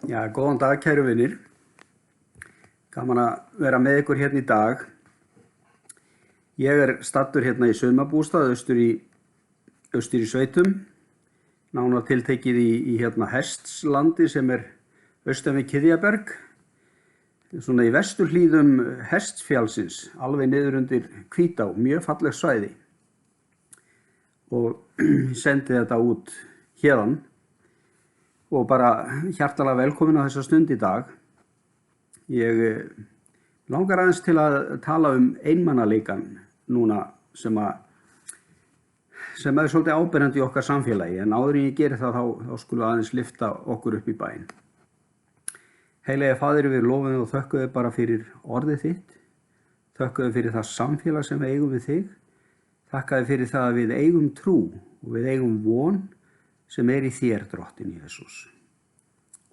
Já, góðan dag kæru vinir. Gaman að vera með ykkur hérna í dag. Ég staddur hérna í sumarbústað austur í sveitum, nánar tiltekið í hérna Hestslandi sem austan við Kiðjaberg, svona í vesturhlíðum Hestfjallsins, alveg niður undir Hvítá, mjög falleg svæði. Og sendi þetta út héðan og bara hjartalega velkomin á þessa stund í dag. Ég langar aðeins til að tala einmanaleikann núna sem er svolítið áberandi í okkar samfélagi, en áður en ég geri það þá skulum við aðeins lyfta okkur upp í bæn. Heilagi Faðir, við lofum þig og þökkum þig bara fyrir orðið þitt, þökkum þig fyrir það samfélag sem við eigum við þig, þakka þig fyrir það að við eigum trú og við eigum von sem í þér, Drottinn Jesús.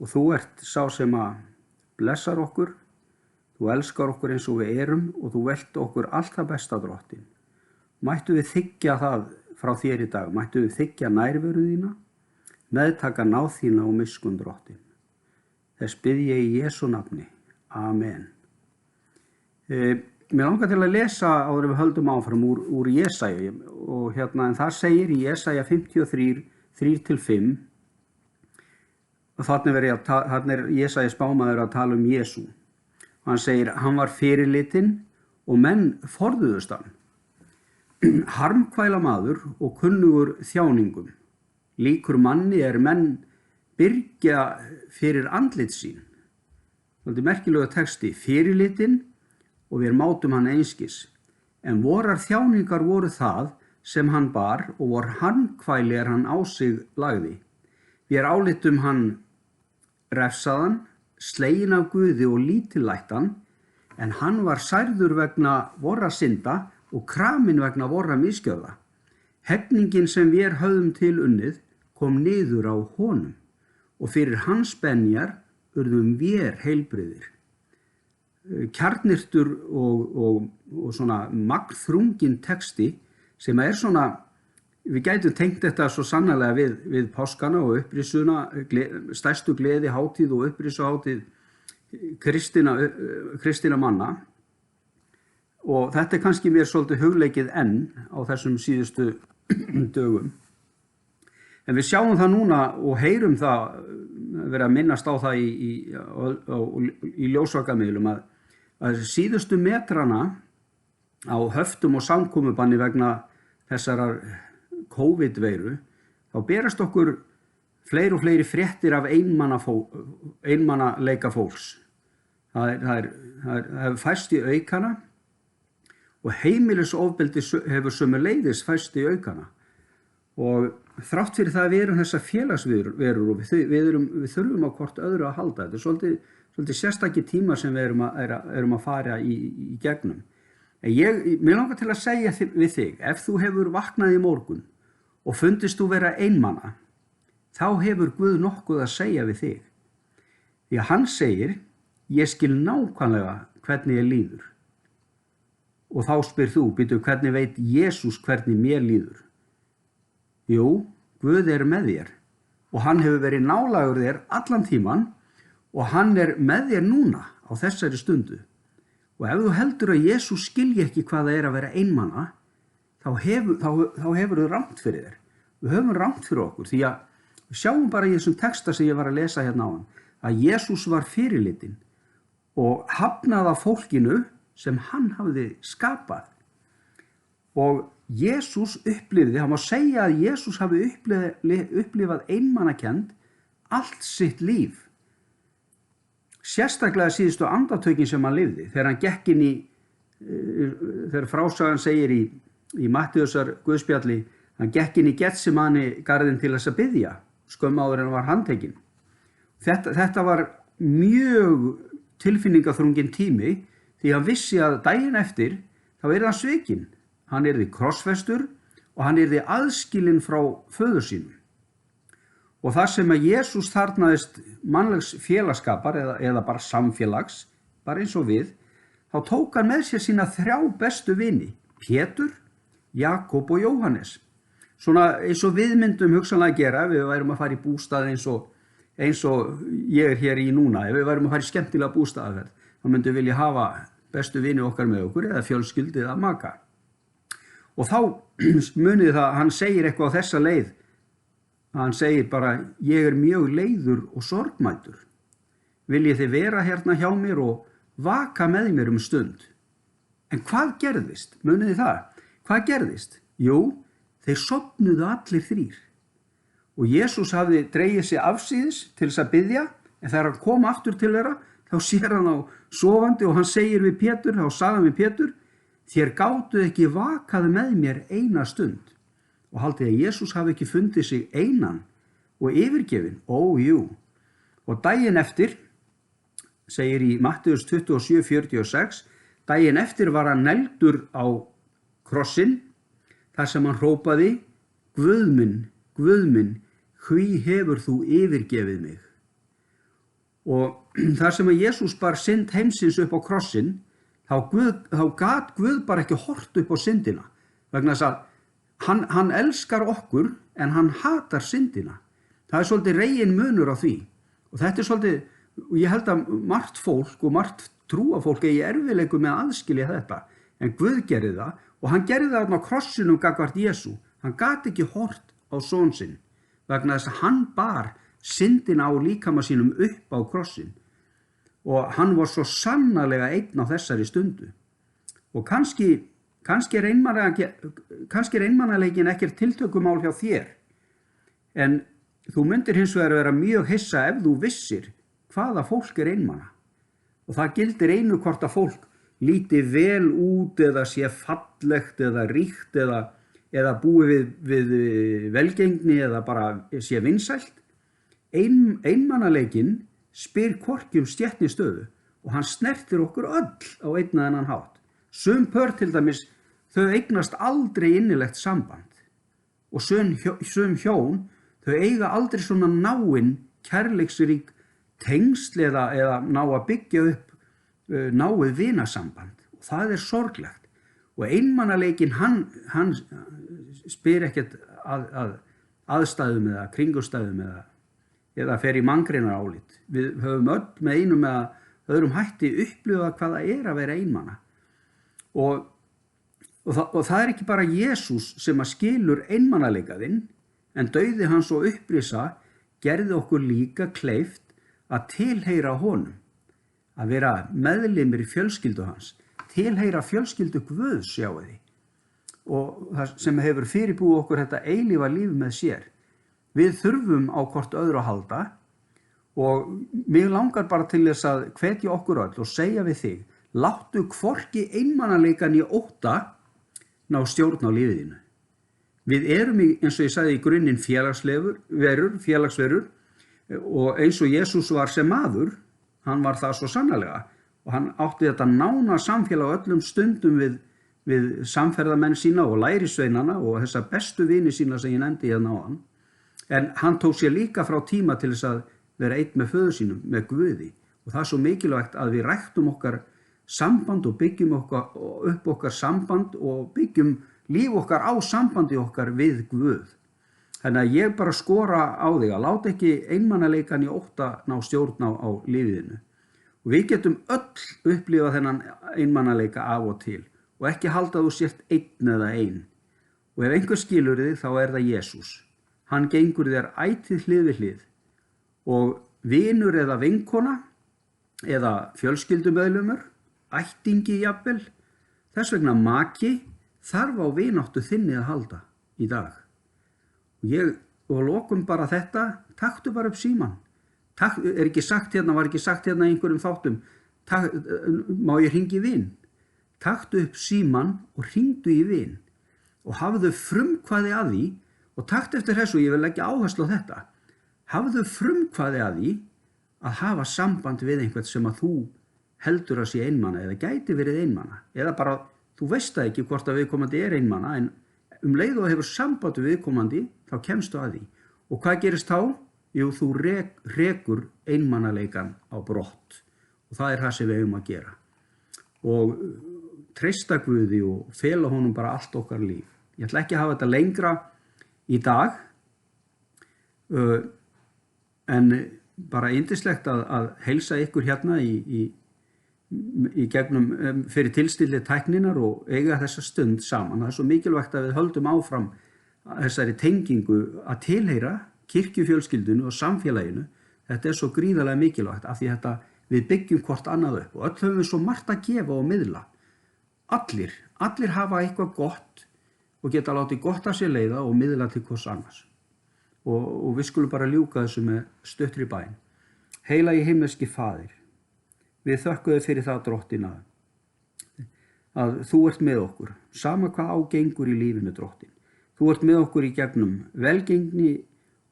Og þú ert sá sem að blessar okkur, þú elskar okkur eins og við erum og þú velt okkur allt það besta, Drottinn. Mættu við þiggja það frá þér í dag, mættu við þiggja nærveru þína, meðtaka náð þína og miskunn, Drottinn. Þess bið ég í Jesú nafni. Amen. Mér langar til að lesa áður en við höldum áfram úr Jesaja og en það segir í Jesaja 53, 3-5 og þarna Jesaja spámaður að tala Jesú. Hann segir, hann var fyrirlitinn og menn forðuðust hann. Harmkvæla maður og kunnugur þjáningum. Líkur manni menn byrgja fyrir andlit sín. Þetta merkilega texti, fyrirlitinn og við mátum hann einskis. En vorar þjáningar voru það sem hann bar og vor harmkvæli hann á sig lagði. Við álitum hann refsaðan, sleginn af Guði og lítillættan, en hann var særður vegna vorra synda og kraminn vegna vorra misgjörða. Heggningin sem við höfðum til unnið kom niður á honum og fyrir hans benjar urðum við heilbrigðir. Kjarnyrtur og svona magnþrunginn texti sem svona, við gætum tengt þetta svo sannarlega við páskana og upprisuna, stærstu gleði hátíð og upprisuhátíð kristinna manna. Og þetta kannski mér svolítið hugleikið enn á þessum síðustu dögum. En við sjáum það núna og heyrum það, verið að minnast á það í ljósvakamiðlum að síðustu metrana á höftum og samkomubanni vegna þessarar COVID-veiru, þá berast okkur fleiri og fleiri fréttir af einmanaleika fólks. Það hefur færst í aukana og heimilisofbeldi hefur sömuleiðis færst í aukana. Og þrátt fyrir það við erum þessar félagsverur og við þurfum á hvort öðru að halda. Þetta svolítið sérstakir tíma sem við erum að fara í gegnum. Mér langar til að segja við þig, ef þú hefur vaknað í morgun og fundist þú vera einmana, þá hefur Guð nokkuð að segja við þig. Því að hann segir, ég skil nákvæmlega hvernig ég líður. Og þá spyr þú, býtu hvernig veit Jesús hvernig mér líður? Jú, Guð með þér og hann hefur verið nálægur þér allan tíman og hann með þér núna á þessari stundu. Og ef þú heldur að Jesús skilji ekki hvað það að vera einmana, þá hefur þú rangt fyrir þér. Við höfum rangt fyrir okkur, því að við sjáum bara í þessum texta sem ég var að lesa hérna áðan, að Jesús var fyrirlitinn og hafnaði af fólkinu sem hann hafði skapað. Og Jesús upplifði, það má segja að Jesús hafi upplifað einmanakennd allt sitt líf. Sérstaklega síðustu andartökin sem hann lifði, þegar hann gekk inn þegar frásagan segir í Mattheusar Guðspjalli, hann gekk inn í Getsemani garðinn til þess að biðja, skömmu áður en hann var handtekinn. Þetta var mjög tilfinningaþrunginn tími, því hann vissi að daginn eftir, þá hann svikinn. Hann yrði krossfestur og hann yrði aðskilinn frá föður sínum. Og það sem að Jesús þarnaðist mannlegs félagskapar eða bara samfélags, bara eins og við, þá tók hann með sér sína 3 bestu vini, Pétur, Jakob og Jóhannes. Svona eins og við myndum hugsanlega gera, við værum að fara í bústað eins og eins og ég hér í núna. Ef við værum að fara í skemmtilega bústaðaferð, þá myndum við vilja hafa bestu vini okkar með okkur eða fjölskyldu eða maka. Og þá munið það, hann segir eitthvað á þessa leið. Hann segir bara, ég mjög leiður og sorgmæddur. Viljið þið vera hérna hjá mér og vaka með mér stund. En hvað gerðist? Munið þið það? Hvað gerðist? Jú, þeir sofnuðu allir þrír. Og Jesús hafði dregið sig afsíðis til þess að biðja, en þegar hann kom aftur til þeirra, þá sér hann á sofandi og hann segir við Pétur, þá sagði hann við Pétur, þér gátuð ekki vakað með mér eina stund. Og haldið að Jesús hafi ekki fundið sig einan og yfirgefin. Ó, jú. Og daginn eftir, segir í Mattheus 27:46, daginn eftir var hann negldur á krossinn, þar sem hann hrópaði, Guð minn, hví hefur þú yfirgefið mig? Og þar sem að Jesús bar synd heimsins upp á krossinn, þá gat Guð bara ekki hort upp á syndina, vegna þess að hann elskar okkur en hann hatar syndina. Það er svolítið regin munur á því. Og þetta er svolítið, og ég held að margt fólk og margt trúafólk eigi erfiðleikum með að aðskilja þetta. En Guð gerði það og hann gerði það á krossinum gagnvart Jesú. Hann gat ekki hort á son sinn vegna þess að hann bar syndina á líkama sínum upp á krossin. Og hann var svo sannarlega einn á þessari stundu. Og kannski er einmanaleikin ekkert tiltökumál hjá þér, en þú myndir hins vegar vera mjög hissa ef þú vissir hvaða fólk er einmana. Og það gildir einu hvort að fólk líti vel út eða sé fallegt eða ríkt eða búi við velgengni eða bara sé vinsælt. Einmanaleikin spyr hvorki stéttni stöðu og hann snertir okkur öll á einn eða annan hátt. Sum pör til dæmis, þau eignast aldrei innilegt samband og sum hjón, þau eiga aldrei svona náin, kærleiksrík tengsl eða ná að byggja upp náið vinasamband. Og það er sorglegt. Og einmanaleikin, hann spyr ekkert að aðstæðum eða kringumstæðum eða fer í manngreinarálit. Við höfum öll með einum eða öðrum hætti upplifað hvað það er að vera einmana. Og það er ekki bara Jesús sem að skilur einmanaleikaðinn, en dauði hans og upprisa gerði okkur líka kleift að tilheyra honum, að vera meðlimir í fjölskyldu hans, tilheyra fjölskyldu Guðs, sjáu því, og það sem hefur fyrirbúið okkur þetta eilífa líf með sér. Við þurfum á hvort öðru að halda og mig langar bara til þess að hvetja okkur öll og segja við þig, láttu hvorki einmanaleikan í ótta ná stjórn á lífiðinu. Við erum, eins og ég sagði í grunninn, félagsverur og eins og Jesús var sem maður, hann var það svo sannarlega og hann átti þetta nána samfélag á öllum stundum við samferðamenn sína og lærisveinana og þessa bestu vini sína sem ég nefndi hérna áðan. En hann tók sér líka frá tíma til þess að vera einn með föður sínum, með Guði. Og það er svo mikilvægt að við ræktum okkar samband og byggjum upp okkar samband og byggjum líf okkar á sambandi okkar við Guð. Þannig að ég bara skora á þig að láta ekki einmanaleikan í ótta ná stjórn á lífiðinu. Og við getum öll upplifað þennan einmanaleika af og til og ekki halda að þú sért einn eða ein. Og ef einhver skilur þig þá er það Jesús. Hann gengur þér ætíð hlið við hlið og vinur eða vinkona eða fjölskyldumeðlimur, ættingi jafnvel, þess vegna maki þarf á vináttu þinni að halda í dag. Og lokum bara þetta, taktu bara upp símann. Var ekki sagt hérna í einhverjum þáttum, má ég hringi í vin? Taktu upp símann og hringdu í vin og hafðu frumkvæði að því og taktu eftir þessu, ég vil leggja áherslu á þetta, hafðu frumkvæði að því að hafa samband við einhvern sem að þú heldur að sé einmana eða gæti verið einmana eða bara, þú veist það ekki hvort að viðkomandi er einmana en leið og hefur samband við viðkomandi þá kemstu að því. Og hvað gerist þá? Jú, þú rekur einmanaleikan á brott og það er það sem við eigum að gera. Og treysta Guði og fela honum bara allt okkar líf. Ég ætla ekki að hafa þetta lengra í dag en bara yndislegt að heilsa ykkur hérna í gegnum fyrir tilstilli tækninar og eiga þessa stund saman. Það er svo mikilvægt að við höldum áfram þessari tengingu að tilheyra kirkjufjölskyldunu og samfélaginu. Þetta er svo gríðarlega mikilvægt af því þetta við byggjum hvort annað upp og öll höfum við svo margt að gefa og miðla. Allir hafa eitthvað gott og geta látið gott af sér leiða og miðla til hvers annars. Og við skulum bara ljúka þessu með stuttri bæn. Heilagi himneski Faðir, við þökkum þér fyrir það, Drottinn, að þú ert með okkur, sama hvað ágengur í lífinu, Drottinn. Þú ert með okkur í gegnum velgengni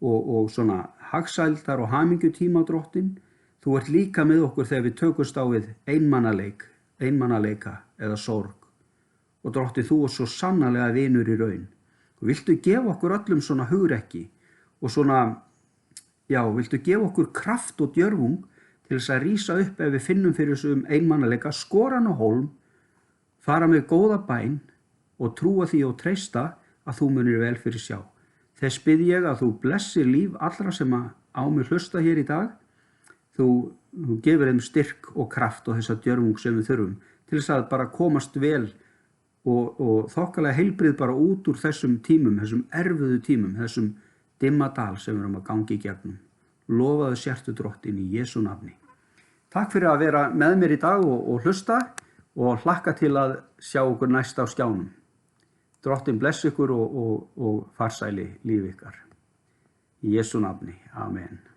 og svona hagsældar og hamingjutíma, Drottinn. Þú ert líka með okkur þegar við tökumst á við einmanaleika eða sorg. Og Drottinn, þú ert svo sannarlega vinur í raun. Og viltu gefa okkur öllum svona hugrekki og svona, viltu gefa okkur kraft og djörfung til þess að rísa upp ef við finnum fyrir þessum einmanaleika, skora hann á hólm, fara með góða bæn og trúa því og treysta að þú munir vel fyrir sjá. Þess bið ég að þú blessir líf allra sem á mig hlusta hér í dag. Þú gefur þeim styrk og kraft og þessa djörfung sem við þurfum til þess að bara komast vel og þokkalega heilbrið bara út úr þessum tímum, þessum erfiðu tímum, þessum dimma dal sem við erum að gangi í gegnum. Lofaðu sértu Drottinn í Jesú nafni. Takk fyrir að vera með mér í dag og hlusta og hlakka til að sjá okkur næst á skjánum. Drottinn bless ykkur og farsæli líf ykkar. Í Jesú nafni. Amen.